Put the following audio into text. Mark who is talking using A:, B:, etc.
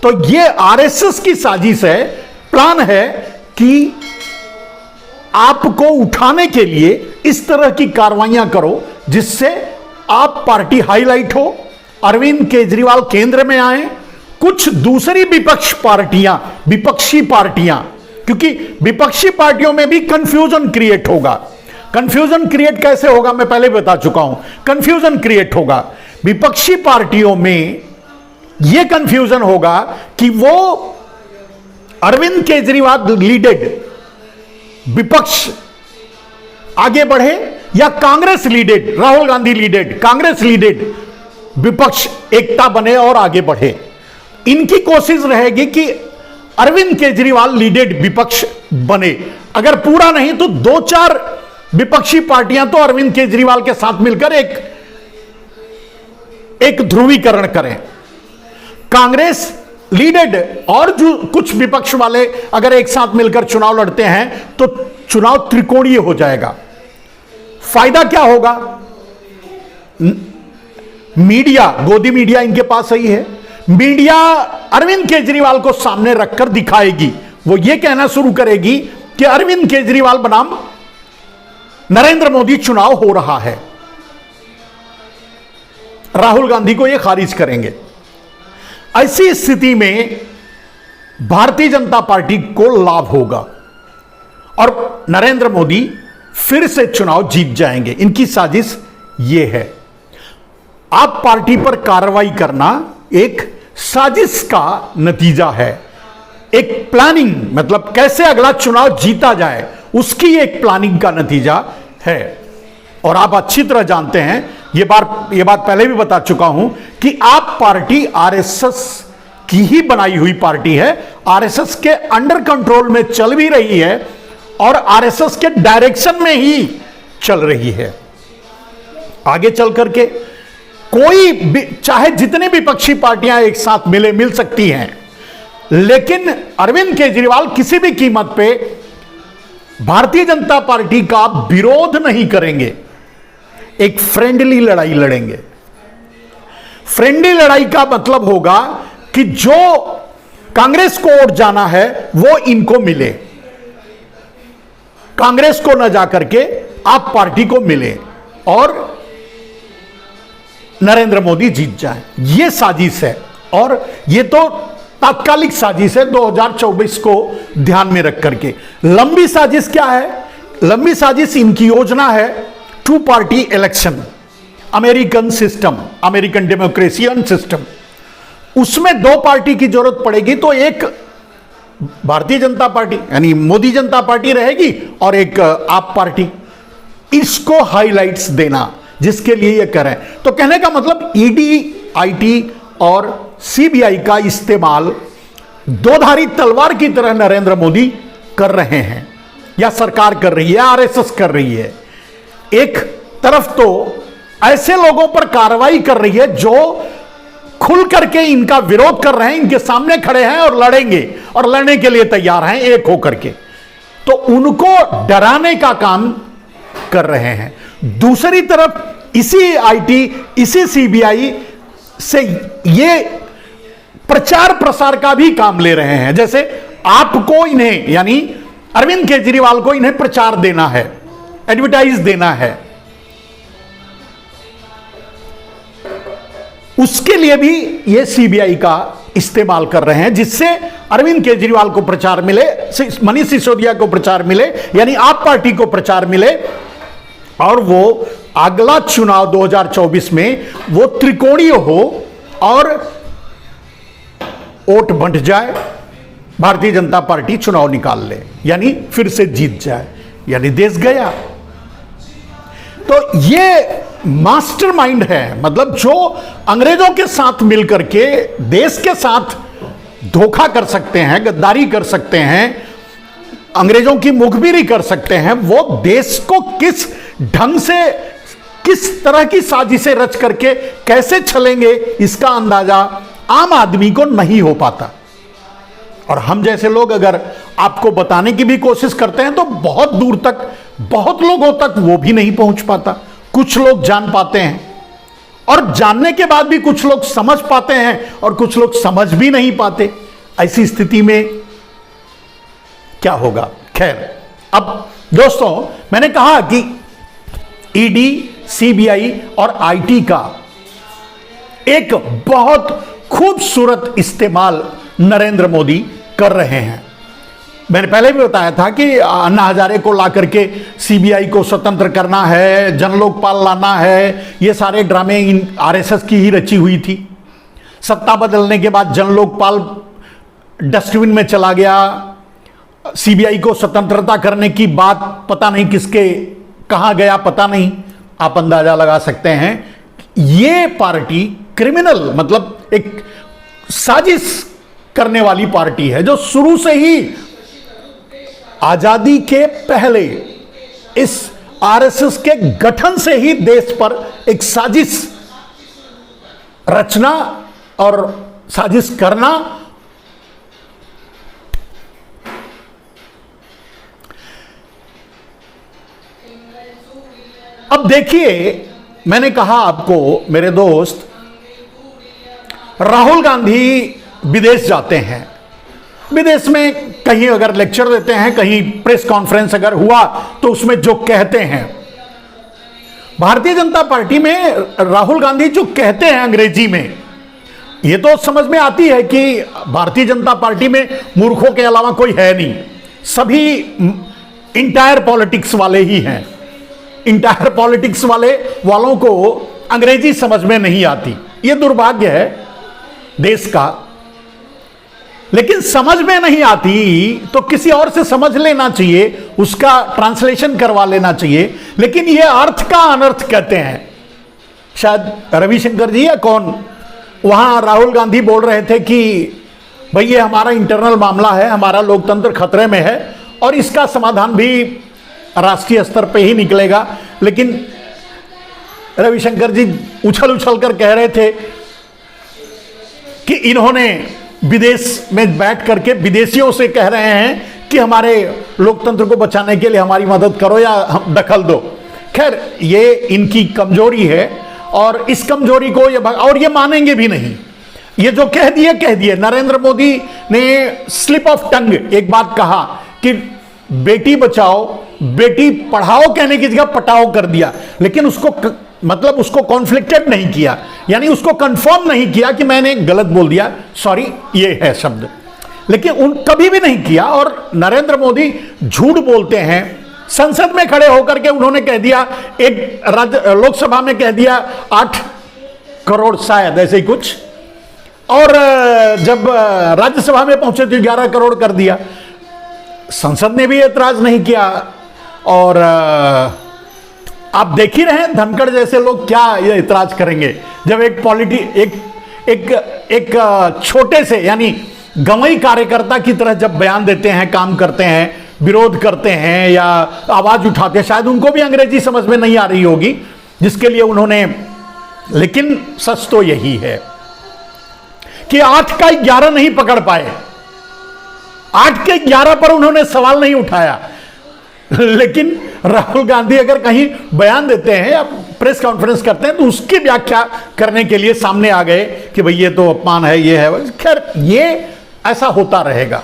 A: तो ये आरएसएस की साजिश है, प्लान है कि आपको उठाने के लिए इस तरह की कार्रवाइयां करो जिससे आप पार्टी हाईलाइट हो, अरविंद केजरीवाल केंद्र में आए, कुछ दूसरी विपक्षी पार्टियां, क्योंकि विपक्षी पार्टियों में भी कंफ्यूजन क्रिएट होगा। कंफ्यूजन क्रिएट कैसे होगा मैं पहले बता चुका हूं। कंफ्यूजन क्रिएट होगा विपक्षी पार्टियों में, यह कंफ्यूजन होगा कि वो अरविंद केजरीवाल लीडेड विपक्ष आगे बढ़े या Congress leaded, Rahul Gandhi leaded, Congress leaded विपक्ष एकता बने और आगे बढ़े। इनकी कोशिश रहेगी कि अरविंद केजरीवाल लीडेड विपक्ष बने। अगर पूरा नहीं तो 2-4 विपक्षी पार्टियां तो अरविंद केजरीवाल के साथ मिलकर एक ध्रुवीकरण करें। कांग्रेस लीडेड और जो कुछ विपक्ष वाले अगर एक साथ मिलकर चुनाव लड़ते हैं तो चुनाव त्रिकोणीय हो जाएगा। फायदा क्या होगा? मीडिया, गोदी मीडिया इनके पास सही है, मीडिया अरविंद केजरीवाल को सामने रखकर दिखाएगी। वो ये कहना शुरू करेगी कि अरविंद केजरीवाल बनाम नरेंद्र मोदी चुनाव हो रहा है। राहुल गांधी को ये खारिज करेंगे। ऐसी स्थिति में भारतीय जनता पार्टी को लाभ होगा और नरेंद्र मोदी फिर से चुनाव जीत जाएंगे। इनकी साजिश यह है। आप पार्टी पर कार्रवाई करना एक साजिश का नतीजा है, एक प्लानिंग, मतलब कैसे अगला चुनाव जीता जाए उसकी एक प्लानिंग का नतीजा है। और आप अच्छी तरह जानते हैं, ये बात पहले भी बता चुका हूं कि आप पार्टी आरएसएस की ही बनाई हुई पार्टी है, आरएसएस के अंडर कंट्रोल में चल भी रही है और आरएसएस के डायरेक्शन में ही चल रही है। आगे चल करके कोई भी, चाहे जितने भी विपक्षी पार्टियां एक साथ मिल सकती हैं, लेकिन अरविंद केजरीवाल किसी भी कीमत पे भारतीय जनता पार्टी का विरोध नहीं करेंगे, एक फ्रेंडली लड़ाई लड़ेंगे। फ्रेंडली लड़ाई का मतलब होगा कि जो कांग्रेस को वोट जाना है वो इनको मिले, कांग्रेस को न जाकर के आप पार्टी को मिले और नरेंद्र मोदी जीत जाए। यह साजिश है और यह तो तात्कालिक साजिश है 2024 को ध्यान में रख करके। लंबी साजिश क्या है? लंबी साजिश इनकी योजना है 2 party election, American system, American democracy system. उसमें 2 पार्टी की जरूरत पड़ेगी तो एक भारतीय जनता पार्टी यानी मोदी जनता पार्टी रहेगी और एक आप पार्टी। इसको हाइलाइट्स देना जिसके लिए ये करें, तो कहने का मतलब ईडी, आईटी और सीबीआई का इस्तेमाल दोधारी तलवार की तरह नरेंद्र मोदी कर रहे हैं या सरकार कर रही है, आरएसएस कर रही है। एक तरफ तो ऐसे लोगों पर कार्रवाई कर रही है जो खुल करके इनका विरोध कर रहे हैं, इनके सामने खड़े हैं और लड़ेंगे और लड़ने के लिए तैयार हैं एक होकर के, तो उनको डराने का काम कर रहे हैं। दूसरी तरफ इसी आईटी, इसी सीबीआई से ये प्रचार प्रसार का भी काम ले रहे हैं। जैसे आपको इन्हें यानी अरविंद केजरीवाल को इन्हें प्रचार देना है, एडवर्टाइज देना है, उसके लिए भी ये सीबीआई का इस्तेमाल कर रहे हैं, जिससे अरविंद केजरीवाल को प्रचार मिले, मनीष सिसोदिया को प्रचार मिले, यानी आप पार्टी को प्रचार मिले और वो अगला चुनाव 2024 में वो त्रिकोणीय हो और वोट बंट जाए, भारतीय जनता पार्टी चुनाव निकाल ले, यानी फिर से जीत जाए, यानी देश गया। तो ये मास्टरमाइंड है, मतलब जो अंग्रेजों के साथ मिलकर के देश के साथ धोखा कर सकते हैं, गद्दारी कर सकते हैं, अंग्रेजों की मुखबिरी कर सकते हैं, वो देश को किस ढंग से, किस तरह की साजिशें रच करके कैसे चलेंगे, इसका अंदाजा आम आदमी को नहीं हो पाता। और हम जैसे लोग अगर आपको बताने की भी कोशिश करते हैं तो बहुत दूर तक, बहुत लोगों तक वो भी नहीं पहुंच पाता। कुछ लोग जान पाते हैं और जानने के बाद भी कुछ लोग समझ पाते हैं और कुछ लोग समझ भी नहीं पाते। ऐसी स्थिति में क्या होगा? खैर, अब दोस्तों मैंने कहा कि ईडी, सीबीआई और आईटी का एक बहुत खूबसूरत इस्तेमाल नरेंद्र मोदी कर रहे हैं। मैंने पहले भी बताया था कि अन्ना हजारे को ला करके सीबीआई को स्वतंत्र करना है, जनलोकपाल लाना है, ये सारे ड्रामे इन आरएसएस की ही रची हुई थी। सत्ता बदलने के बाद जनलोकपाल डस्टबिन में चला गया। सीबीआई को स्वतंत्रता करने की बात पता नहीं किसके कहां गया, पता नहीं। आप अंदाजा लगा सकते हैं ये पार्टी क्रिमिनल, मतलब एक साजिश करने वाली पार्टी है, जो शुरू से ही आजादी के पहले इस आरएसएस के गठन से ही देश पर एक साजिश रचना और साजिश करना। अब देखिए, मैंने कहा आपको मेरे दोस्त, राहुल गांधी विदेश जाते हैं। विदेश में कहीं अगर लेक्चर देते हैं, कहीं प्रेस कॉन्फ्रेंस अगर हुआ तो उसमें जो कहते हैं, भारतीय जनता पार्टी में राहुल गांधी जो कहते हैं अंग्रेजी में, ये तो समझ में आती है कि भारतीय जनता पार्टी में मूर्खों के अलावा कोई है नहीं, सभी इंटायर पॉलिटिक्स वाले ही हैं। इंटायर पॉलिटिक्स वालों को अंग्रेजी समझ में नहीं आती, ये दुर्भाग्य है देश का। लेकिन समझ में नहीं आती तो किसी और से समझ लेना चाहिए, उसका ट्रांसलेशन करवा लेना चाहिए। लेकिन ये अर्थ का अनर्थ कहते हैं, शायद रविशंकर जी या कौन, वहां राहुल गांधी बोल रहे थे कि भाई ये हमारा इंटरनल मामला है, हमारा लोकतंत्र खतरे में है और इसका समाधान भी राष्ट्रीय स्तर पे ही निकलेगा। लेकिन रविशंकर जी उछल उछल कर कह रहे थे कि इन्होंने विदेश में बैठ करके विदेशियों से कह रहे हैं कि हमारे लोकतंत्र को बचाने के लिए हमारी मदद करो या हम दखल दो। खैर, ये इनकी कमजोरी है और इस कमजोरी को ये मानेंगे भी नहीं। ये जो कह दिए। नरेंद्र मोदी ने स्लिप ऑफ टंग एक बात कहा कि बेटी बचाओ बेटी पढ़ाओ कहने की जगह पटाओ कर दिया, लेकिन उसको कॉन्फ्लिक्टेड नहीं किया, यानी उसको कंफर्म नहीं किया कि मैंने गलत बोल दिया, सॉरी ये है शब्द, लेकिन कभी भी नहीं किया। और नरेंद्र मोदी झूठ बोलते हैं। संसद में खड़े होकर के उन्होंने कह दिया, एक लोकसभा में कह दिया 8 करोड़ शायद ऐसे ही कुछ, और जब राज्यसभा में पहुंचे तो 11 करोड़ कर दिया। संसद ने भी एतराज नहीं किया। और आप देख ही रहे हैं धनखड़ जैसे लोग क्या ये इतराज करेंगे, जब एक छोटे से यानी गंवई कार्यकर्ता की तरह जब बयान देते हैं, काम करते हैं, विरोध करते हैं या आवाज उठाते हैं। शायद उनको भी अंग्रेजी समझ में नहीं आ रही होगी जिसके लिए उन्होंने, लेकिन सच तो यही है कि 8 का 11 नहीं पकड़ पाए, 8 के 11 पर उन्होंने सवाल नहीं उठाया। लेकिन राहुल गांधी अगर कहीं बयान देते हैं या प्रेस कॉन्फ्रेंस करते हैं तो उसकी व्याख्या करने के लिए सामने आ गए कि भाई ये तो अपमान है, ये है। खैर, ये ऐसा होता रहेगा।